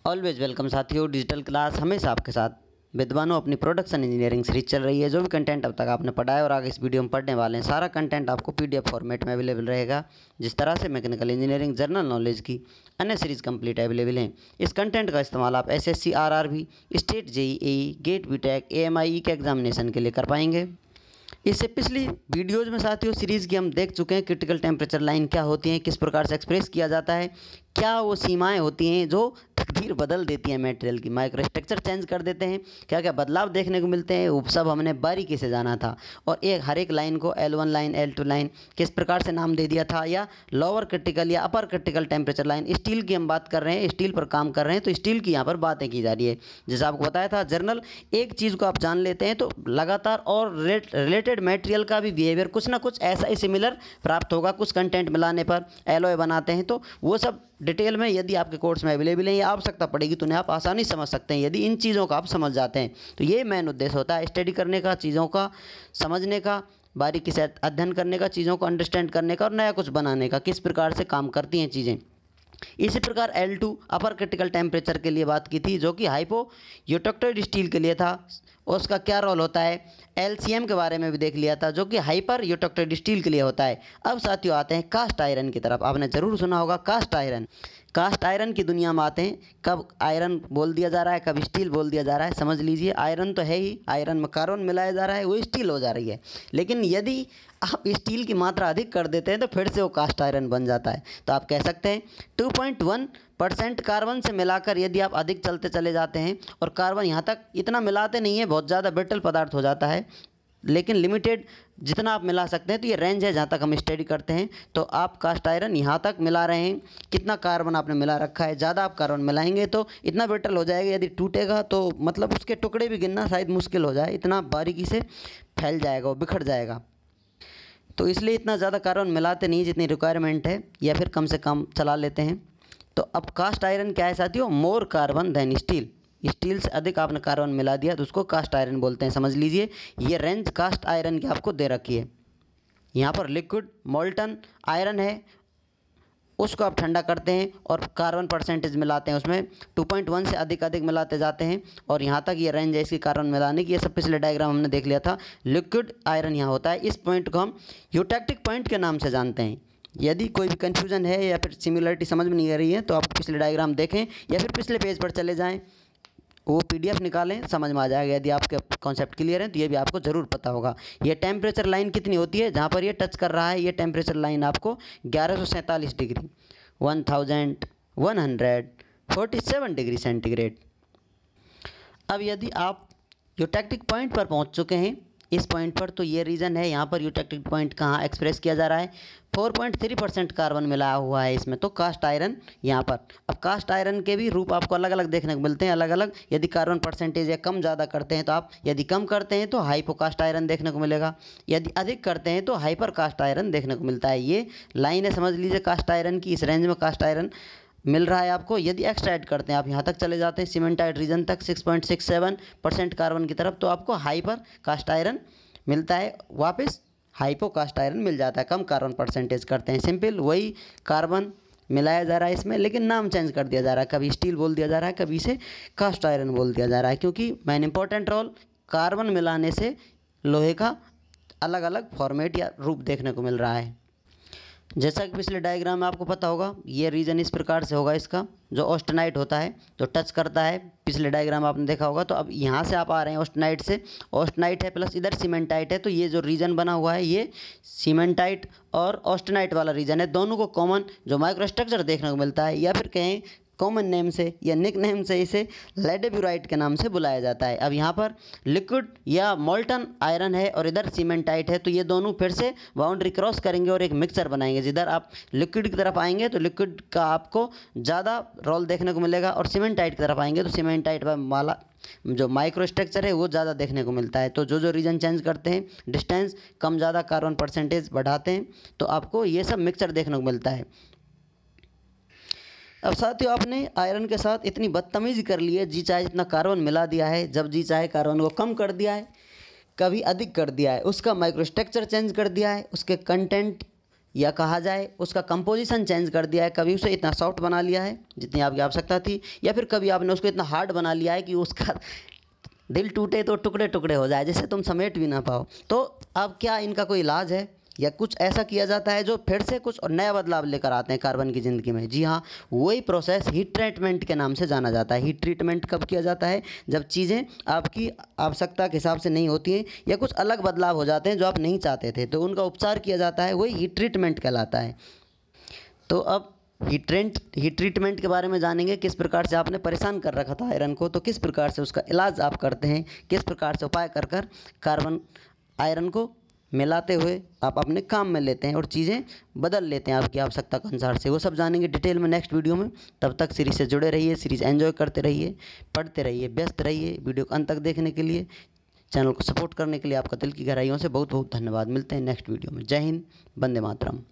Always welcome साथियों। Digital class हमेशा आपके साथ। विद्वानों, अपनी प्रोडक्शन इंजीनियरिंग सीरीज चल रही है। जो भी कंटेंट अब तक आपने पढ़ा है और आगे इस वीडियो में पढ़ने वाले हैं, सारा कंटेंट आपको पीडीएफ फॉर्मेट में अवेलेबल रहेगा। जिस तरह से मैकेनिकल इंजीनियरिंग, जनरल नॉलेज की अन्य सीरीज कंप्लीट अवेलेबल हैं। इस कंटेंट का इस्तेमाल आप SSC, RRB, state JEE, GATE, BTech, AMI के एग्जामिनेशन के लिए कर पाएंगे। इससे पिछली वीडियोज में साथियों सीरीज़ की हम देख चुके हैं क्रिटिकल टेम्परेचर लाइन क्या होती है, किस प्रकार से एक्सप्रेस किया जाता है, क्या वो सीमाएं होती हैं जो तकदीर बदल देती हैं मटेरियल की, माइक्रो स्ट्रक्चर चेंज कर देते हैं, क्या क्या बदलाव देखने को मिलते हैं, वो सब हमने बारीकी से जाना था। और हर एक लाइन को L1 लाइन, L2 लाइन किस प्रकार से नाम दे दिया था, या लोअर क्रिटिकल या अपर क्रिटिकल टेम्परेचर लाइन। स्टील की हम बात कर रहे हैं, स्टील पर काम कर रहे हैं, तो स्टील की यहाँ पर बातें की जा रही है। जैसे आपको बताया था, जर्नल एक चीज़ को आप जान लेते हैं तो लगातार और रिलेटेड मटेरियल का भी बिहेवियर कुछ ना कुछ ऐसा ही सिमिलर प्राप्त होगा। कुछ कंटेंट मिलाने पर एलॉय बनाते हैं, तो वो सब डिटेल में यदि आपके कोर्स में अवेलेबल है या आवश्यकता पड़ेगी तो उन्हें आप आसानी समझ सकते हैं यदि इन चीज़ों का आप समझ जाते हैं। तो ये मेन उद्देश्य होता है स्टडी करने का, चीज़ों का समझने का, बारीकी से अध्ययन करने का, चीज़ों को अंडरस्टैंड करने का और नया कुछ बनाने का, किस प्रकार से काम करती हैं चीज़ें। इसी प्रकार L2 अपर क्रिटिकल टेम्परेचर के लिए बात की थी, जो कि हाइपो यूटेक्टोइड स्टील के लिए था। उसका क्या रोल होता है, LCM के बारे में भी देख लिया था, जो कि हाइपर यूटेक्टोइड स्टील के लिए होता है। अब साथियों आते हैं कास्ट आयरन की तरफ। आपने ज़रूर सुना होगा कास्ट आयरन। कास्ट आयरन की दुनिया में आते हैं। कब आयरन बोल दिया जा रहा है, कब स्टील बोल दिया जा रहा है, समझ लीजिए। आयरन तो है ही, आयरन में कार्बन मिलाया जा रहा है, वो स्टील हो जा रही है। लेकिन यदि आप स्टील की मात्रा अधिक कर देते हैं तो फिर से वो कास्ट आयरन बन जाता है। तो आप कह सकते हैं 2.1% कार्बन से मिलाकर यदि आप अधिक चलते चले जाते हैं, और कार्बन यहाँ तक इतना मिलाते नहीं है, बहुत ज़्यादा ब्रिटल पदार्थ हो जाता है, लेकिन लिमिटेड जितना आप मिला सकते हैं, तो ये रेंज है जहाँ तक हम स्टडी करते हैं। तो आप कास्ट आयरन यहाँ तक मिला रहे हैं, कितना कार्बन आपने मिला रखा है। ज़्यादा आप कार्बन मिलाएंगे तो इतना ब्रिटल हो जाएगा, यदि टूटेगा तो मतलब उसके टुकड़े भी गिनना शायद मुश्किल हो जाए, इतना बारीकी से फैल जाएगा, वो बिखर जाएगा। तो इसलिए इतना ज़्यादा कार्बन मिलाते नहीं जितनी रिक्वायरमेंट है, या फिर कम से कम चला लेते हैं। तो अब कास्ट आयरन क्या है साथियों, more carbon than steel. Steel से अधिक आपने कार्बन मिला दिया तो उसको कास्ट आयरन बोलते हैं। समझ लीजिए, ये रेंज कास्ट आयरन की आपको दे रखी है। यहाँ पर लिक्विड मोल्टन आयरन है, उसको आप ठंडा करते हैं और कार्बन परसेंटेज मिलाते हैं, उसमें 2.1 से अधिक मिलाते जाते हैं, और यहाँ तक ये रेंज है इसकी कार्बन मिलाने की। ये सब पिछले डायग्राम हमने देख लिया था। लिक्विड आयरन यहाँ होता है। इस पॉइंट को हम यूटेक्टिक पॉइंट के नाम से जानते हैं। यदि कोई भी कन्फ्यूजन है या फिर सिमिलरिटी समझ में नहीं आ रही है तो आप पिछले डायग्राम देखें या फिर पिछले पेज पर चले जाएँ, वो PDF निकालें, समझ में आ जाएगा। यदि आपके कॉन्सेप्ट क्लियर है तो ये भी आपको ज़रूर पता होगा। ये टेम्परेचर लाइन कितनी होती है, जहाँ पर ये टच कर रहा है, ये टेम्परेचर लाइन आपको 1147 डिग्री 1147 डिग्री सेंटीग्रेड। अब यदि आप यूटेक्टिक पॉइंट पर पहुँच चुके हैं, इस पॉइंट पर, तो ये रीज़न है यहाँ पर यूटेक्टिक पॉइंट कहाँ एक्सप्रेस किया जा रहा है। 4.3% कार्बन मिलाया हुआ है इसमें, तो कास्ट आयरन यहाँ पर। अब कास्ट आयरन के भी रूप आपको अलग अलग देखने को मिलते हैं, अलग अलग। यदि कार्बन परसेंटेज या कम ज़्यादा करते हैं तो आप, यदि कम करते हैं तो हाइपो कास्ट आयरन देखने को मिलेगा, यदि अधिक करते हैं तो हाइपर कास्ट आयरन देखने को मिलता है। ये लाइन है, समझ लीजिए, कास्ट आयरन की। इस रेंज में कास्ट आयरन मिल रहा है आपको। यदि एक्सट्रैक्ट करते हैं आप, यहाँ तक चले जाते हैं सीमेंटाइट रीजन तक, 6.67% कार्बन की तरफ, तो आपको हाइपर कास्ट आयरन मिलता है। वापस हाइपो कास्ट आयरन मिल जाता है, कम कार्बन परसेंटेज करते हैं। सिंपल वही कार्बन मिलाया जा रहा है इसमें, लेकिन नाम चेंज कर दिया जा रहा है। कभी स्टील बोल दिया जा रहा है, कभी इसे कास्ट आयरन बोल दिया जा रहा है, क्योंकि मेन इंपॉर्टेंट रोल कार्बन मिलाने से लोहे का अलग अलग फॉर्मेट या रूप देखने को मिल रहा है। जैसा कि पिछले डायग्राम में आपको पता होगा, ये रीजन इस प्रकार से होगा इसका, जो ऑस्टेनाइट होता है, जो टच करता है। पिछले डायग्राम आपने देखा होगा। तो अब यहाँ से आप आ रहे हैं ऑस्टेनाइट से, ऑस्टेनाइट है प्लस इधर सीमेंटाइट है, तो ये जो रीजन बना हुआ है ये सीमेंटाइट और ऑस्टेनाइट वाला रीजन है। दोनों को कॉमन जो माइक्रोस्ट्रक्चर देखने को मिलता है, या फिर कहें कॉमन नेम से या निक नेम से इसे लेडेब्यूराइट के नाम से बुलाया जाता है। अब यहाँ पर लिक्विड या मोल्टन आयरन है और इधर सीमेंटाइट है, तो ये दोनों फिर से बाउंड्री क्रॉस करेंगे और एक मिक्सचर बनाएंगे। जिधर आप लिक्विड की तरफ आएंगे तो लिक्विड का आपको ज़्यादा रोल देखने को मिलेगा, और सीमेंटाइट की तरफ आएंगे तो सीमेंटाइट वाला जो माइक्रो स्ट्रक्चर है वो ज़्यादा देखने को मिलता है। तो जो रीजन चेंज करते हैं, डिस्टेंस कम ज़्यादा, कार्बन परसेंटेज बढ़ाते हैं, तो आपको ये सब मिक्सचर देखने को मिलता है। अब साथियों, आपने आयरन के साथ इतनी बदतमीज़ी कर ली है, जी चाहे जितना कार्बन मिला दिया है, जब जी चाहे कार्बन को कम कर दिया है, कभी अधिक कर दिया है, उसका माइक्रोस्ट्रक्चर चेंज कर दिया है, उसके कंटेंट या कहा जाए उसका कंपोजिशन चेंज कर दिया है, कभी उसे इतना सॉफ्ट बना लिया है जितनी आपकी आवश्यकता थी, या फिर कभी आपने उसको इतना हार्ड बना लिया है कि उसका दिल टूटे तो टुकड़े टुकड़े हो जाए, जिसे तुम समेट भी ना पाओ। तो अब क्या इनका कोई इलाज है या कुछ ऐसा किया जाता है जो फिर से कुछ और नया बदलाव लेकर आते हैं कार्बन की ज़िंदगी में? जी हाँ, वही प्रोसेस हीट ट्रीटमेंट के नाम से जाना जाता है। हीट ट्रीटमेंट कब किया जाता है? जब चीज़ें आपकी आवश्यकता के हिसाब से नहीं होती हैं या कुछ अलग बदलाव हो जाते हैं जो आप नहीं चाहते थे, तो उनका उपचार किया जाता है, वही हीट ट्रीटमेंट कहलाता है। तो अब हीट ट्रीटमेंट के बारे में जानेंगे, किस प्रकार से आपने परेशान कर रखा था आयरन को, तो किस प्रकार से उसका इलाज आप करते हैं, किस प्रकार से उपाय कर कर कार्बन आयरन को मिलाते हुए आप अपने काम में लेते हैं और चीज़ें बदल लेते हैं आपकी आवश्यकता के अनुसार से, वो सब जानेंगे डिटेल में नेक्स्ट वीडियो में। तब तक सीरीज़ से जुड़े रहिए, सीरीज़ एंजॉय करते रहिए, पढ़ते रहिए, व्यस्त रहिए। वीडियो को अंत तक देखने के लिए, चैनल को सपोर्ट करने के लिए आपका दिल की गहराइयों से बहुत बहुत धन्यवाद। मिलते हैं नेक्स्ट वीडियो में। जय हिंद, वंदे मातरम।